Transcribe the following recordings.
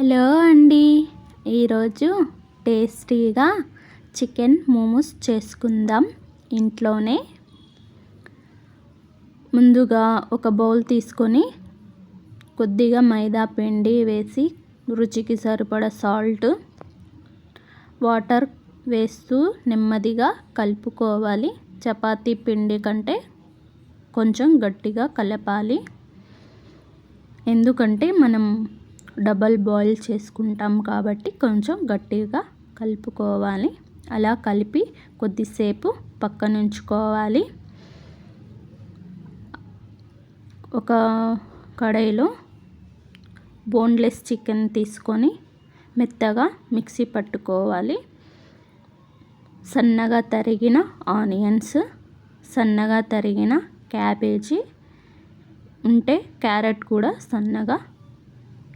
Hello అండి, ఈరోజు టేస్టీగా చికెన్ మోమోస్ చేసుకుందాం ఇంట్లోనే. ముందుగా ఒక బౌల్ తీసుకొని కొద్దిగా మైదా పిండి వేసి రుచికి సరిపడా సాల్ట్, వాటర్ వేస్తూ నెమ్మదిగా కలుపుకోవాలి. చపాతీ పిండి కంటే కొంచెం గట్టిగా కలపాలి, ఎందుకంటే మనం డబల్ బాయిల్ చేసుకుంటాం కాబట్టి కొంచెం గట్టిగా కలుపుకోవాలి. అలా కలిపి కొద్దిసేపు పక్కన ఉంచుకోవాలి. ఒక కడాయిలో బోన్లెస్ చికెన్ తీసుకొని మెత్తగా మిక్సీ పట్టుకోవాలి. సన్నగా తరిగిన ఆనియన్స్, సన్నగా తరిగిన క్యాబేజీ ఉంటే క్యారెట్ కూడా సన్నగా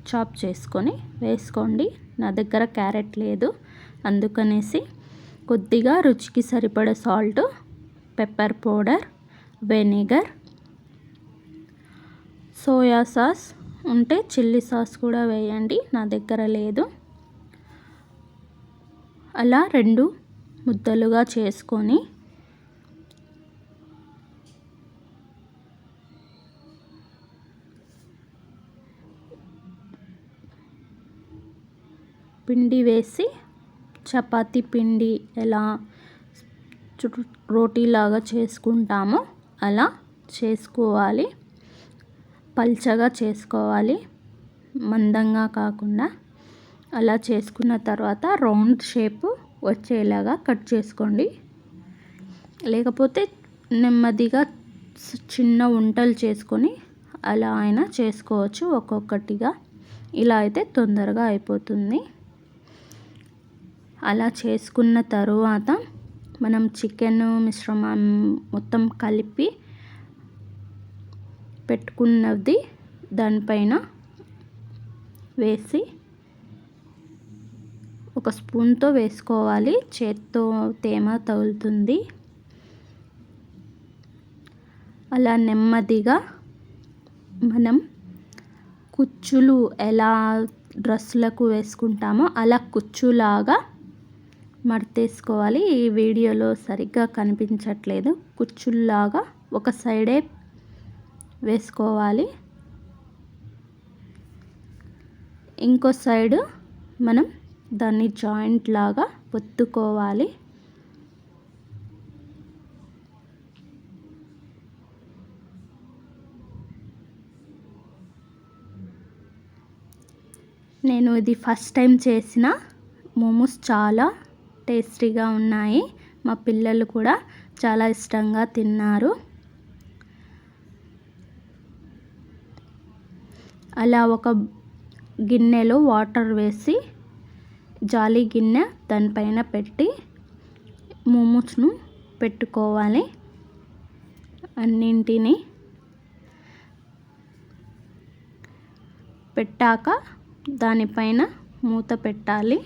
చాప్ చేసుకొని వేసుకోండి. నా దగ్గర క్యారెట్ లేదు, అందుకనేసి కొద్దిగా రుచికి సరిపడా salt, pepper powder, vinegar, soya sauce ఉంటే చిల్లీ సాస్ కూడా వేయండి, నా దగ్గర లేదు. అలా 2 ముద్దలుగా చేసుకొని పిండి వేసి చపాతీ పిండి ఎలా రోటీలాగా చేసుకుంటామో అలా చేసుకోవాలి. పల్చగా చేసుకోవాలి, మందంగా కాకుండా. అలా చేసుకున్న తర్వాత రౌండ్ షేప్ వచ్చేలాగా కట్ చేసుకోండి. లేకపోతే నెమ్మదిగా చిన్న ఉంటలు చేసుకొని అలా అయినా చేసుకోవచ్చు ఒక్కొక్కటిగా. ఇలా అయితే తొందరగా అయిపోతుంది. అలా చేసుకున్న తరువాత మనం చికెన్ మిశ్రమం మొత్తం కలిపి పెట్టుకున్నది దానిపైన వేసి ఒక స్పూన్తో వేసుకోవాలి, చేత్తో తేమ తగులుతుంది. అలా నెమ్మదిగా మనం కుచ్చులు ఎలా డ్రెస్సులకు వేసుకుంటామో అలా కుచ్చులాగా మడతేసుకోవాలి. ఈ వీడియోలో సరిగ్గా కనిపించట్లేదు. కుచ్చుల్లాగా ఒక సైడే వేసుకోవాలి, ఇంకో సైడు మనం దాన్ని జాయింట్ లాగా ఒత్తుకోవాలి. నేను ఇది ఫస్ట్ టైం చేసిన మోమోస్ చాలా టేస్టీగా ఉన్నాయి. మా పిల్లలు కూడా చాలా ఇష్టంగా తిన్నారు. అలా ఒక గిన్నెలో వాటర్ వేసి జాలి గిన్నె దానిపైన పెట్టి మోమోస్ను పెట్టుకోవాలి. అన్నింటినీ పెట్టాక దానిపైన మూత పెట్టాలి.